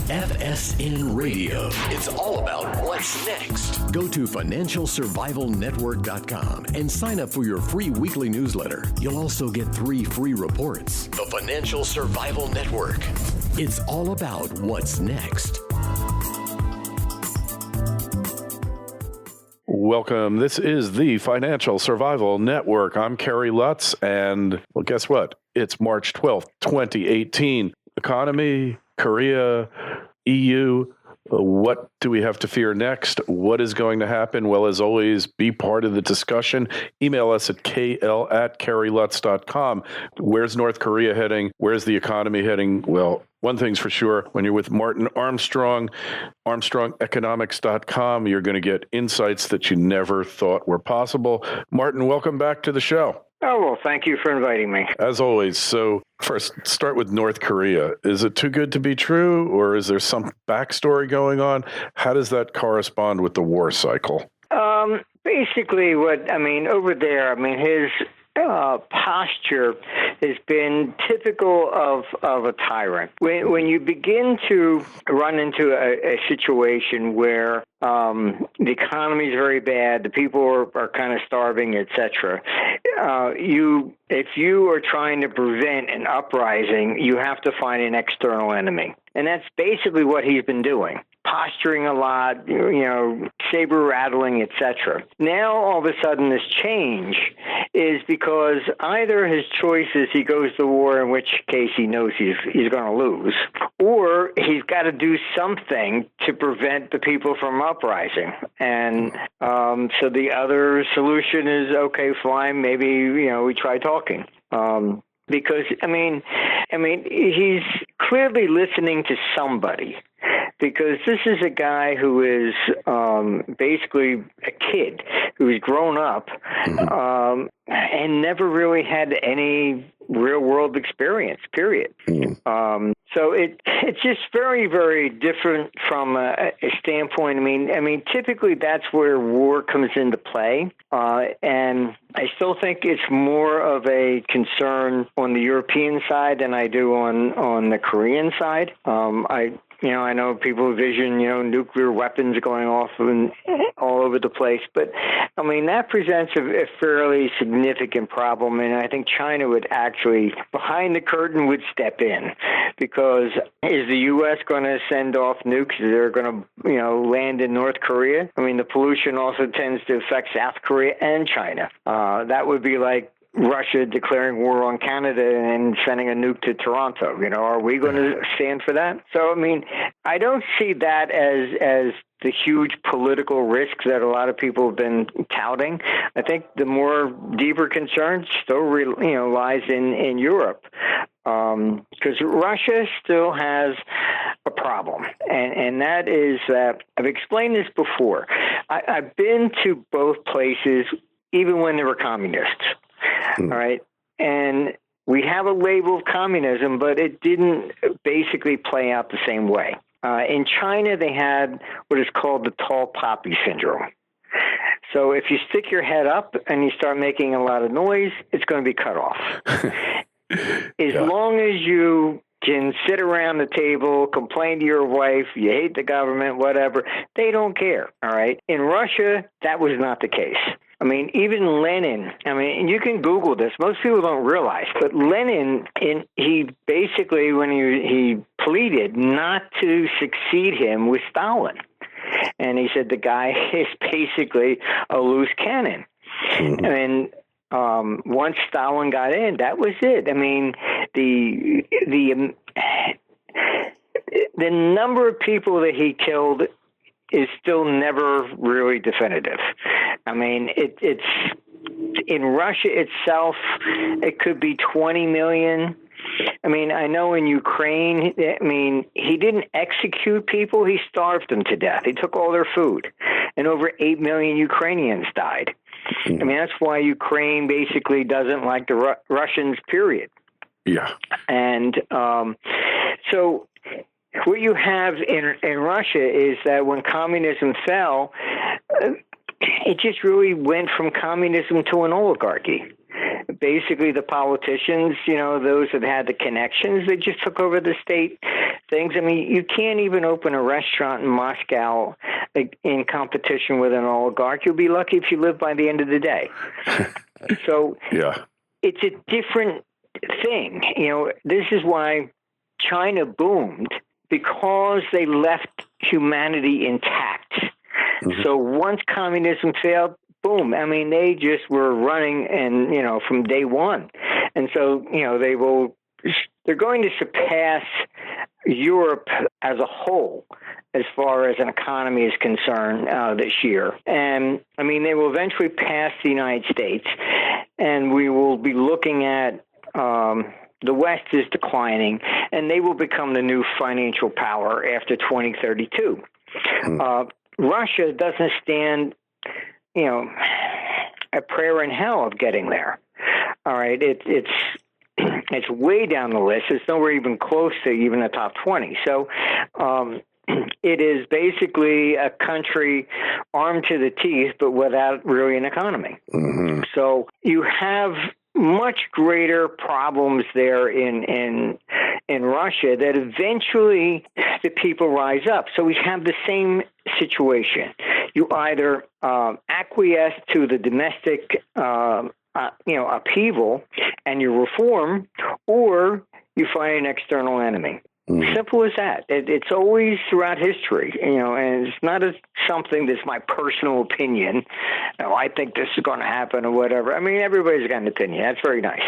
FSN Radio. It's all about what's next. Go to financialsurvivalnetwork.com and sign up for your free weekly newsletter. You'll also get 3 free reports. The Financial Survival Network. It's all about what's next. Welcome. This is the Financial Survival Network. I'm Kerry Lutz, and well, guess what? It's March 12th, 2018. Economy, Korea, EU. What do we have to fear next? What is going to happen? Well, as always, be part of the discussion. Email us at kl@kerrylutz.com. Where's North Korea heading? Where's the economy heading? Well, one thing's for sure, when you're with Martin Armstrong, ArmstrongEconomics.com, you're going to get insights that you never thought were possible. Martin, welcome back to the show. Oh, well, thank you for inviting me. As always. So first, start with North Korea. Is it too good to be true, or is there some backstory going on? How does that correspond with the war cycle? Basically, over there, his posture has been typical of a tyrant. When you begin to run into a situation where the economy is very bad, the people are kind of starving, etc. If you are trying to prevent an uprising, you have to find an external enemy. And that's basically what he's been doing. Posturing a lot, saber rattling, etc. Now, all of a sudden, this change is because either his choice is he goes to war, in which case he knows he's going to lose, or he's got to do something to prevent the people from uprising. And so the other solution is, okay, fine, maybe we try talking. Because he's clearly listening to somebody. Because this is a guy who is basically a kid who's grown up and never really had any real-world experience, period. So it's just very, very different from a standpoint. Typically that's where war comes into play. And I still think it's more of a concern on the European side than I do on the Korean side. I know people envision, nuclear weapons going off all over the place. But, that presents a fairly significant problem. And I think China would actually, behind the curtain, would step in. Because is the U.S. going to send off nukes? They're going to, land in North Korea? The pollution also tends to affect South Korea and China. That would be like Russia declaring war on Canada and sending a nuke to Toronto. Are we going to stand for that? So, I don't see that as the huge political risk that a lot of people have been touting. I think the more deeper concern still lies in Europe. Because Russia still has a problem, and that is that I've explained this before. I've been to both places, even when they were communists. All right. And we have a label of communism, but it didn't basically play out the same way. In China, they had what is called the tall poppy syndrome. So if you stick your head up and you start making a lot of noise, it's going to be cut off. As long as you can sit around the table, complain to your wife, you hate the government, whatever, they don't care. All right. In Russia, that was not the case. Even Lenin, you can Google this. Most people don't realize, but Lenin, he basically, when he pleaded not to succeed him with Stalin. And he said the guy is basically a loose cannon. And once Stalin got in, that was it. The number of people that he killed is still never really definitive. It's in Russia itself, it could be 20 million. I know in Ukraine, he didn't execute people. He starved them to death. He took all their food. And over 8 million Ukrainians died. That's why Ukraine basically doesn't like the Russians, period. Yeah. And so what you have in Russia is that when communism fell, it just really went from communism to an oligarchy. basically the politicians, those that had the connections, they just took over the state things. I mean, you can't even open a restaurant in Moscow in competition with an oligarch. You'll be lucky if you live by the end of the day. So it's a different thing. This is why China boomed, because they left humanity intact. Mm-hmm. So once communism failed, boom. I mean, they just were running, and from day one. And so they're going to surpass Europe as a whole as far as an economy is concerned this year. And I mean, they will eventually pass the United States, and we will be looking at the West is declining, and they will become the new financial power after 2032. Russia doesn't stand, a prayer in hell of getting there. All right, it's way down the list. It's nowhere even close to even the top 20. So it is basically a country armed to the teeth, but without really an economy. Mm-hmm. So you have much greater problems there in Russia that eventually the people rise up. So we have the same situation. You either acquiesce to the domestic upheaval and you reform, or you find an external enemy. Simple as that. It's always throughout history, and it's not something that's my personal opinion. I think this is going to happen or whatever. I mean, everybody's got an opinion. That's very nice.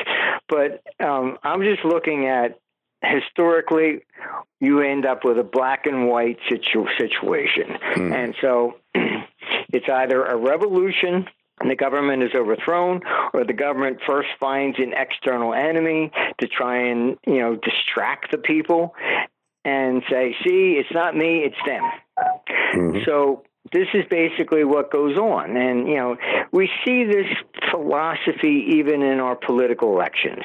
But I'm just looking at, historically, you end up with a black and white situation. And so it's either a revolution and the government is overthrown, or the government first finds an external enemy to try and, distract the people and say, see, it's not me, it's them. Mm-hmm. So this is basically what goes on. And, we see this philosophy even in our political elections.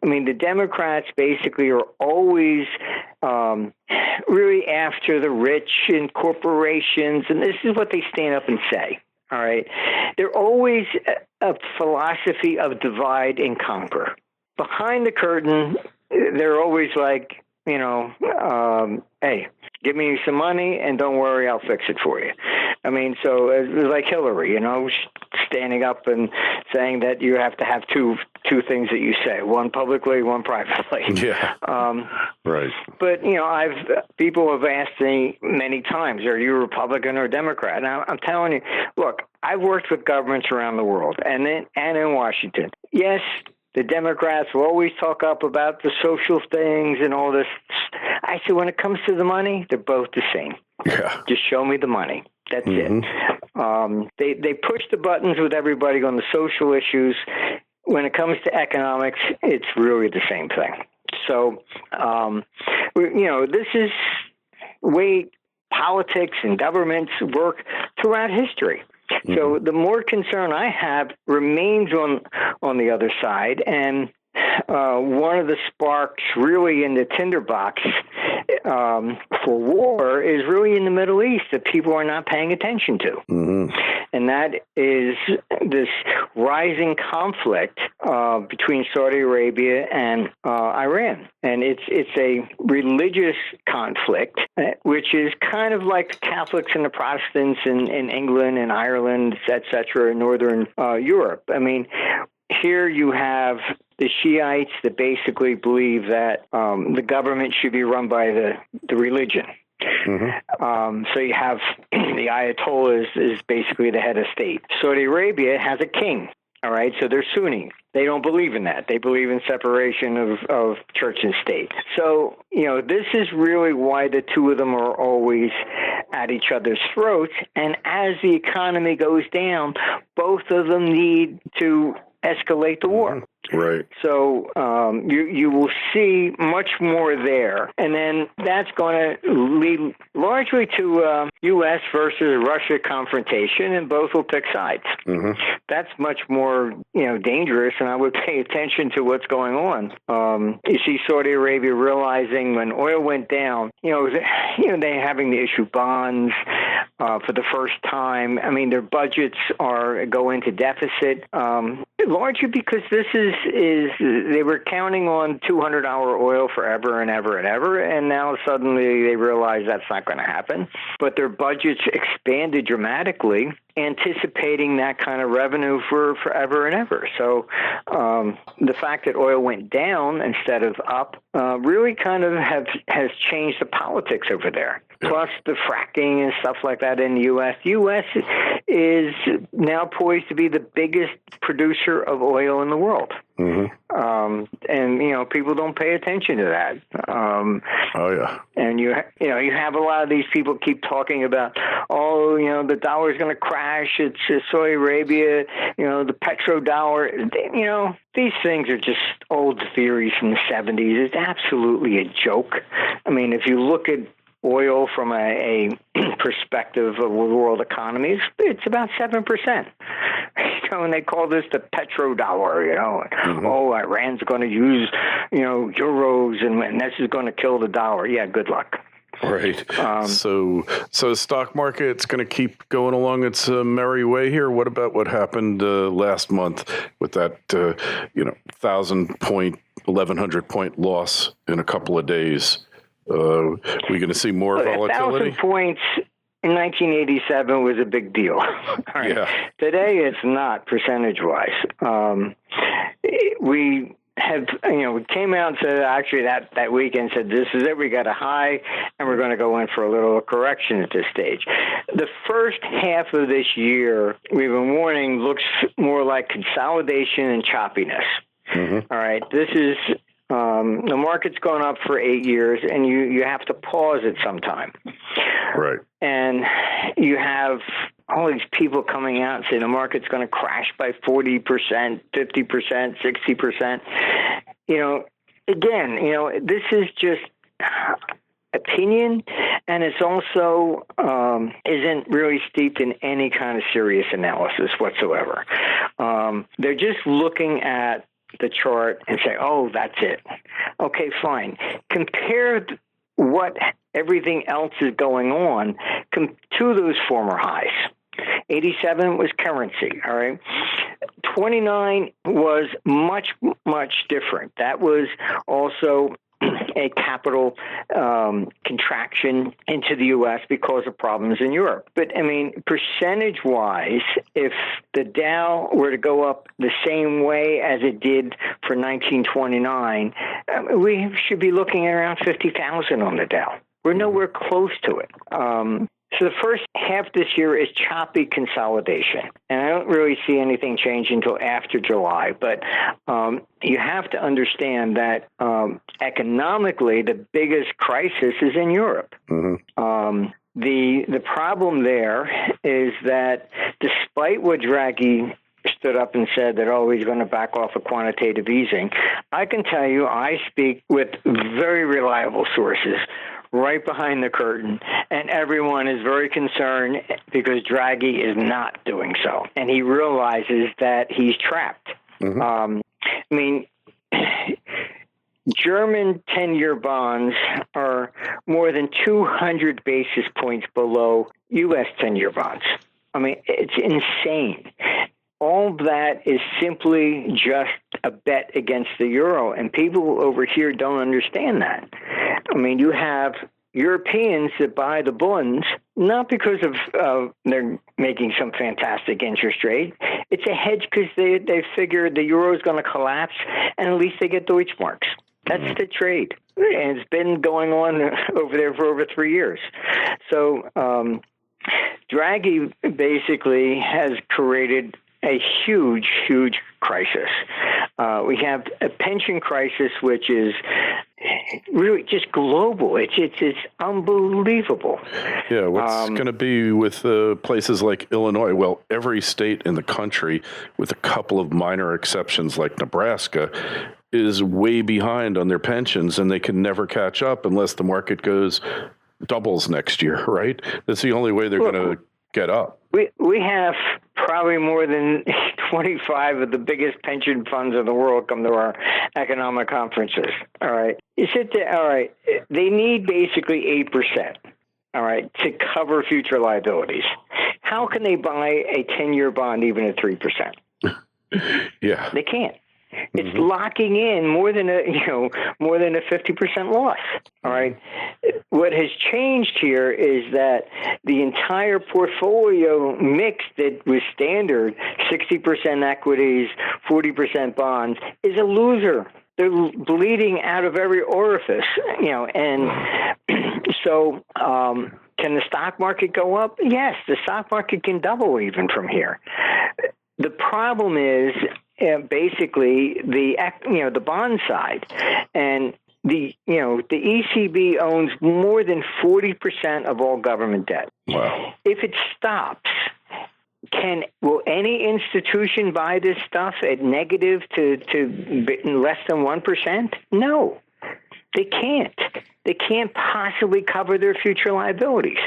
I mean, the Democrats basically are always really after the rich and corporations, and this is what they stand up and say. All right. They're always a philosophy of divide and conquer. Behind the curtain, they're always like, hey, give me some money and don't worry, I'll fix it for you. I mean, so it's like Hillary, standing up and saying that you have to have two things that you say, one publicly, one privately. Yeah. Right. But, people have asked me many times, are you a Republican or a Democrat? Now, I'm telling you, look, I've worked with governments around the world and in Washington. Yes, the Democrats will always talk up about the social things and all this. I said, when it comes to the money, they're both the same. Yeah. Just show me the money. That's it. They push the buttons with everybody on the social issues. When it comes to economics, it's really the same thing. So, this is the way politics and governments work throughout history. Mm-hmm. So the more concern I have remains on the other side. And one of the sparks really in the tinderbox for war is really in the Middle East that people are not paying attention to. Mm-hmm. And that is this rising conflict between Saudi Arabia and Iran. And it's a religious conflict, which is kind of like the Catholics and the Protestants in England and Ireland, et cetera, in Northern Europe. I mean, here you have the Shiites that basically believe that the government should be run by the religion. Mm-hmm. So you have the Ayatollah is basically the head of state. Saudi Arabia has a king. All right, so they're Sunni. They don't believe in that. They believe in separation of church and state. So, this is really why the two of them are always at each other's throats. And as the economy goes down, both of them need to escalate the war. Right. So you will see much more there. And then that's going to lead largely to U.S. versus Russia confrontation, and both will pick sides. Mm-hmm. That's much more, dangerous, and I would pay attention to what's going on. You see Saudi Arabia realizing when oil went down, they having to issue bonds for the first time. I mean, their budgets go into deficit. largely because this is they were counting on $200 oil forever and ever and ever, and now suddenly they realize that's not going to happen. But their budgets expanded dramatically, anticipating that kind of revenue for forever and ever. So the fact that oil went down instead of up really kind of has changed the politics over there. Yeah. Plus the fracking and stuff like that in the U.S. The U.S. is now poised to be the biggest producer of oil in the world. Mm-hmm. And people don't pay attention to that. And you have a lot of these people keep talking about, the dollar is going to crash. It's Saudi Arabia, the petrodollar. These things are just old theories from the 70s. It's absolutely a joke. I mean, if you look at oil from a perspective of the world economies, it's about 7%. And they call this the petrodollar, Mm-hmm. Iran's going to use, euros, and this is going to kill the dollar. Yeah, good luck. Right. So the stock market's going to keep going along its merry way here. What about what happened last month with that, 1,000-point, 1,100-point loss in a couple of days? We're going to see more volatility? 1,000 points in 1987 was a big deal. All right. Yeah. Today, it's not percentage-wise. We came out and said, actually, that weekend said, this is it. We got a high, and we're going to go in for a little correction at this stage. The first half of this year, we've been warning, looks more like consolidation and choppiness. Mm-hmm. All right. This is... the market's gone up for 8 years, and you have to pause it sometime. Right. And you have all these people coming out and saying the market's going to crash by 40%, 50%, 60%. This is just opinion, and it's also isn't really steeped in any kind of serious analysis whatsoever. They're just looking at the chart and say, oh, that's it. Okay, fine. Compare what everything else is going on to those former highs. 87 was currency, all right? 29 was much, much different. That was also a capital contraction into the U.S. because of problems in Europe. But, percentage-wise, if the Dow were to go up the same way as it did for 1929, we should be looking at around 50,000 on the Dow. We're nowhere close to it. So the first half this year is choppy consolidation, and I don't really see anything change until after July. But you have to understand that economically, the biggest crisis is in Europe. Mm-hmm. The problem there is that despite what Draghi stood up and said that, he's going to back off of quantitative easing, I can tell you I speak with very reliable sources right behind the curtain, and everyone is very concerned because Draghi is not doing so, and he realizes that he's trapped. Mm-hmm. German 10-year bonds are more than 200 basis points below U.S. 10-year bonds. It's insane. All that is simply just a bet against the euro, and people over here don't understand that. You have Europeans that buy the Bunds, not because of they're making some fantastic interest rate. It's a hedge because they figure the euro is going to collapse, and at least they get Deutschmarks. That's the trade. And it's been going on over there for over 3 years. So Draghi basically has created a huge, huge crisis. We have a pension crisis, which is really just global. It's unbelievable. Yeah, what's going to be with places like Illinois? Well, every state in the country, with a couple of minor exceptions like Nebraska, is way behind on their pensions, and they can never catch up unless the market doubles next year, right? That's the only way they're going to get up. We have probably more than 25 of the biggest pension funds in the world come to our economic conferences. All right. You sit there, all right, they need basically 8%, all right, to cover future liabilities. How can they buy a 10-year bond even at 3%? Yeah. They can't. It's locking in more than a 50% loss. All right. What has changed here is that the entire portfolio mix that was standard, 60% equities, 40% bonds, is a loser. They're bleeding out of every orifice, and so can the stock market go up? Yes, the stock market can double even from here. The problem is basically the bond side, and the ECB owns more than 40% of all government debt. Wow. If it stops, will any institution buy this stuff at negative to less than 1%? No, they can't. They can't possibly cover their future liabilities.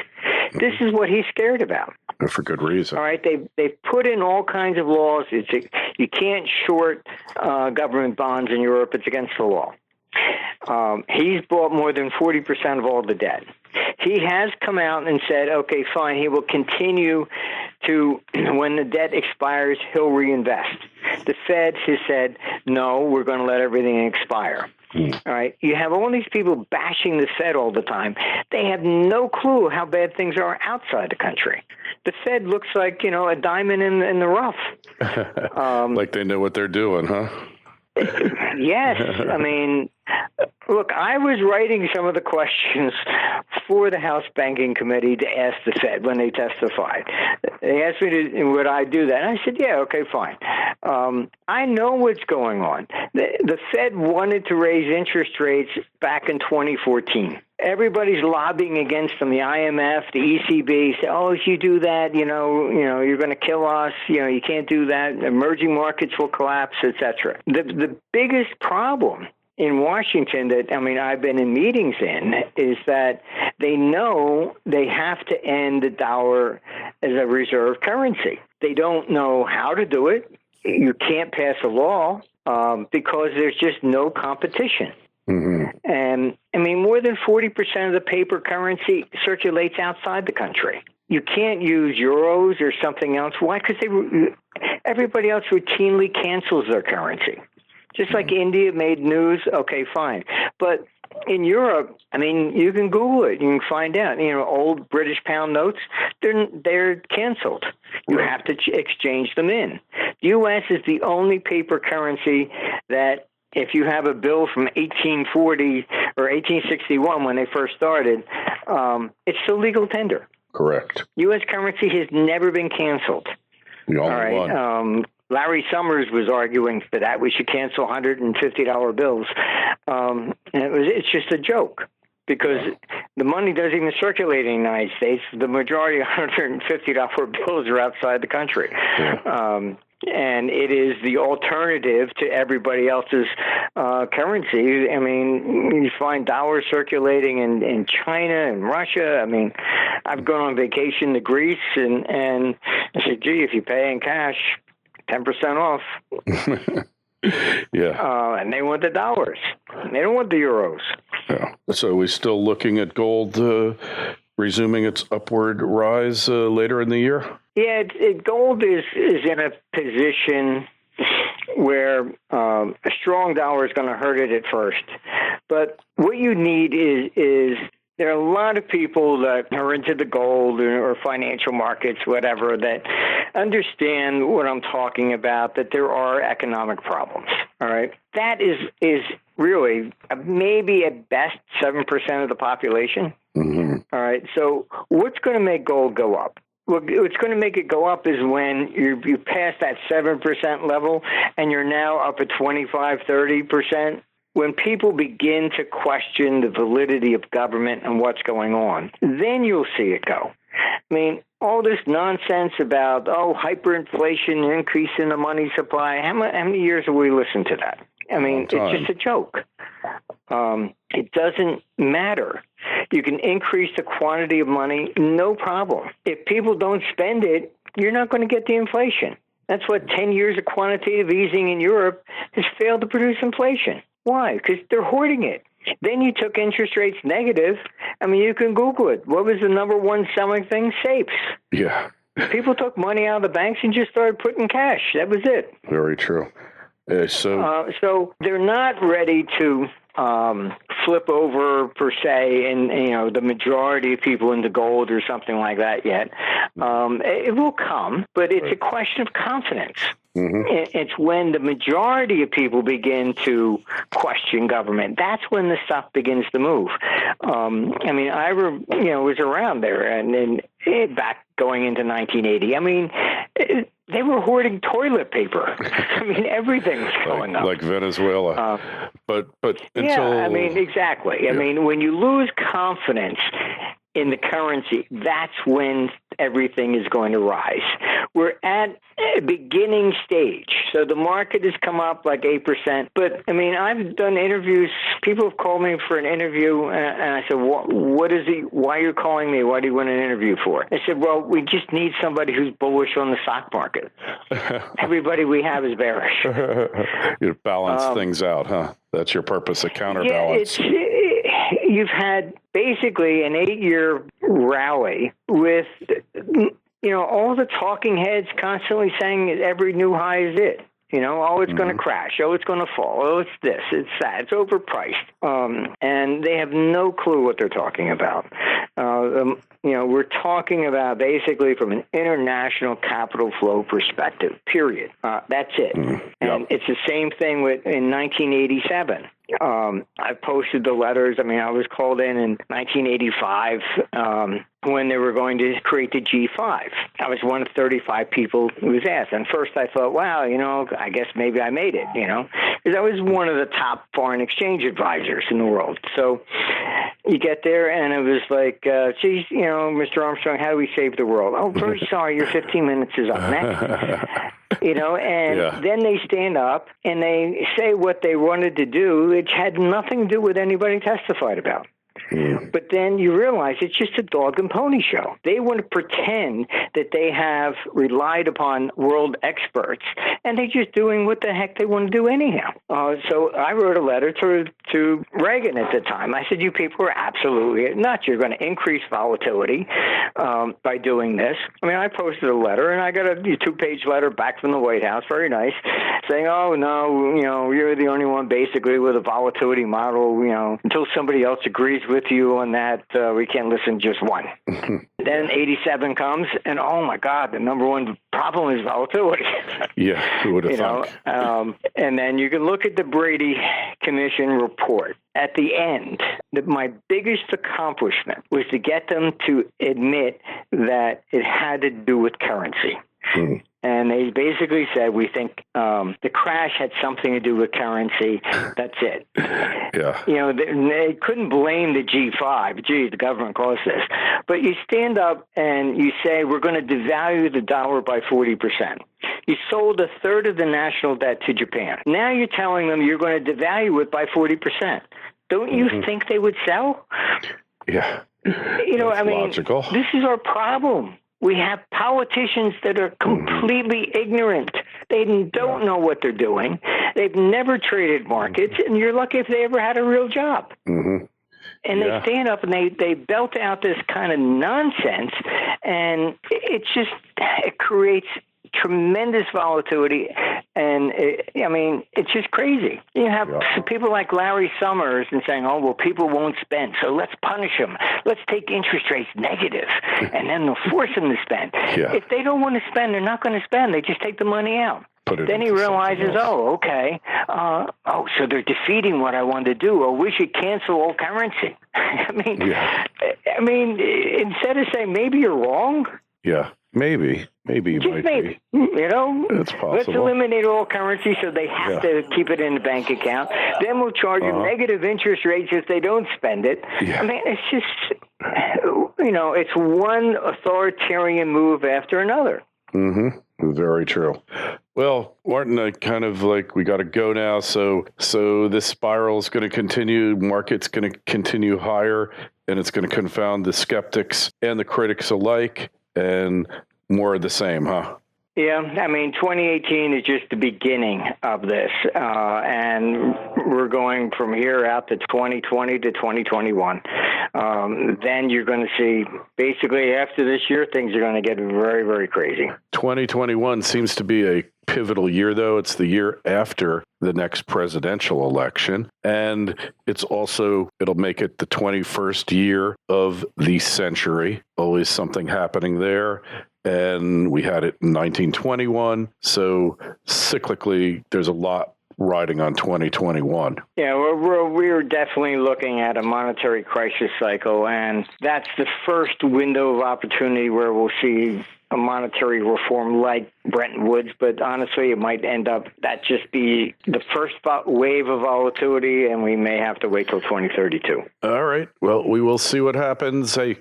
This is what he's scared about. For good reason. All right, they've put in all kinds of laws. You can't short government bonds in Europe. It's against the law. He's bought more than 40% of all the debt. He has come out and said, okay, fine, he will continue to, when the debt expires, he'll reinvest. The Fed has said, no, we're going to let everything expire. All right. You have all these people bashing the Fed all the time. They have no clue how bad things are outside the country. The Fed looks like, a diamond in the rough. Like they know what they're doing, huh? Yes. I mean, look, I was writing some of the questions for the House Banking Committee to ask the Fed when they testified. They asked me would I do that. And I said, yeah, okay, fine. I know what's going on. The Fed wanted to raise interest rates back in 2014. Everybody's lobbying against them. The IMF, the ECB say, "Oh, if you do that, you're going to kill us. You can't do that. Emerging markets will collapse, etc." The biggest problem in Washington that I've been in meetings in is that they know they have to end the dollar as a reserve currency. They don't know how to do it. You can't pass a law because there's just no competition. Mm-hmm. And more than 40% of the paper currency circulates outside the country. You can't use euros or something else. Why? Because everybody else routinely cancels their currency. Just like India made news, okay, fine. But in Europe, you can Google it. You can find out. Old British pound notes, they're canceled. You have to exchange them in. The U.S. is the only paper currency that if you have a bill from 1840 or 1861 when they first started, it's still legal tender. Correct. U.S. currency has never been canceled. The only one. Larry Summers was arguing for that. We should cancel $150 bills. It's just a joke because the money doesn't even circulate in the United States. The majority of $150 bills are outside the country. Yeah. And it is the alternative to everybody else's currency. You find dollars circulating in China and Russia. I've gone on vacation to Greece and I said, gee, if you pay in cash, 10% off. Yeah. And they want the dollars. They don't want the euros. Yeah. So we're still looking at gold resuming its upward rise later in the year? Yeah, gold is in a position where a strong dollar is going to hurt it at first. But what you need is there are a lot of people that are into the gold or financial markets, whatever, that understand what I'm talking about, that there are economic problems, all right? That is really maybe at best 7% of the population, all right? So what's going to make gold go up? Well, what's going to make it go up is when you pass that 7% level and you're now up at 25, 30%. When people begin to question the validity of government and what's going on, then you'll see it go. All this nonsense about, hyperinflation, increase in the money supply, how many years have we listened to that? It's just a joke. It doesn't matter. You can increase the quantity of money, no problem. If people don't spend it, you're not going to get the inflation. That's what 10 years of quantitative easing in Europe has failed to produce inflation. Why? Because they're hoarding it. Then you took interest rates negative. You can Google it. What was the number one selling thing? Safes. Yeah. People took money out of the banks and just started putting cash. That was it. Very true. So they're not ready to flip over per se, and the majority of people into gold or something like that yet. It will come, but it's a question of confidence. Mm-hmm. It's when the majority of people begin to question government. That's when the stuff begins to move. I was around there, and back going into 1980. They were hoarding toilet paper. Everything was going up. Like Venezuela. But until... Yeah, exactly. Yeah. When you lose confidence in the currency, that's when everything is going to rise. We're at a beginning stage. So the market has come up like 8%. But, I've done interviews. People have called me for an interview, and I said, why are you calling me? What do you want an interview for? I said, well, we just need somebody who's bullish on the stock market. Everybody we have is bearish. You balance things out, huh? That's your purpose, a counterbalance. Yeah, you've had basically an 8-year rally with, all the talking heads constantly saying every new high is it. It's going to crash. It's going to fall. It's this. It's that. It's overpriced. And they have no clue what they're talking about. We're talking about basically from an international capital flow perspective, period. That's it. And it's the same thing in 1987. I posted the letters. I was called in 1985 when they were going to create the G5. I was one of 35 people who was asked. And first I thought, wow, I guess maybe I made it, because I was one of the top foreign exchange advisors in the world. So you get there and it was like, geez, Mr. Armstrong, how do we save the world? Oh, very sorry, your 15 minutes is up. Next. Then they stand up and they say what they wanted to do, which had nothing to do with anybody testified about. But then you realize it's just a dog and pony show. They want to pretend that they have relied upon world experts, and they're just doing what the heck they want to do anyhow. So I wrote a letter to Reagan at the time. I said, you people are absolutely nuts. You're going to increase volatility by doing this. I posted a letter, and I got a 2-page letter back from the White House, very nice, saying, oh, no, you're the only one basically with a volatility model. Until somebody else agrees with you on that, we can't listen to just one. Then 87 comes, and oh my God, the number one problem is volatility. Yeah, who would have thought? And then you can look at the Brady Commission report. At the end, my biggest accomplishment was to get them to admit that it had to do with currency. And they basically said, we think the crash had something to do with currency. That's it. Yeah. They couldn't blame the G5. Gee, the government caused this. But you stand up and you say, we're going to devalue the dollar by 40%. You sold a third of the national debt to Japan. Now you're telling them you're going to devalue it by 40%. Don't you think they would sell? Yeah. Logical. This is our problem. We have politicians that are completely ignorant. They don't know what they're doing. They've never traded markets, and you're lucky if they ever had a real job. And they stand up and they belt out this kind of nonsense, and it creates tremendous volatility, and it's just crazy. You have people like Larry Summers and saying, oh, well, people won't spend, so let's punish them. Let's take interest rates negative, and then they'll force them to spend. If they don't want to spend, they're not going to spend. They just take the money out. Then he realizes, okay, so they're defeating what I wanted to do. Oh, we should cancel all currency. Instead of saying maybe you're wrong. Yeah, maybe. Just maybe. It's possible. Let's eliminate all currency so they have to keep it in the bank account. Then we'll charge them negative interest rates if they don't spend it. It's just, it's one authoritarian move after another. Very true. Well, Martin, I kind of we got to go now. So this spiral is going to continue. Market's going to continue higher, and it's going to confound the skeptics and the critics alike, and more of the same, huh? Yeah, I mean, 2018 is just the beginning of this, and we're going from here out to 2020 to 2021. Then you're going to see, basically after this year, things are going to get very, very crazy. 2021 seems to be a pivotal year, though. It's the year after the next presidential election. And it'll make it the 21st year of the century. Always something happening there. And we had it in 1921. So cyclically, there's a lot riding on 2021. Yeah, we're definitely looking at a monetary crisis cycle, and that's the first window of opportunity where we'll see a monetary reform like Bretton Woods, but honestly, it might end up that just be the first wave of volatility, and we may have to wait till 2032. All right. Well, we will see what happens. Hey,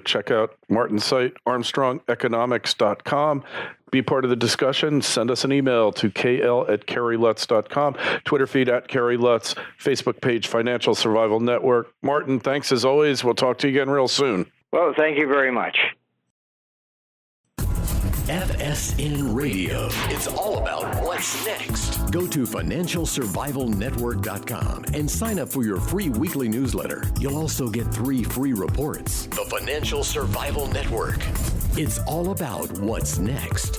check out Martin's site, armstrongeconomics.com. Be part of the discussion. Send us an email to kl@kerrylutz.com, Twitter feed @KerryLutz, Facebook page Financial Survival Network. Martin, thanks as always. We'll talk to you again real soon. Well, thank you very much. FSN Radio. It's all about what's next. Go to financialsurvivalnetwork.com and sign up for your free weekly newsletter. You'll also get 3 free reports. The Financial Survival Network. It's all about what's next.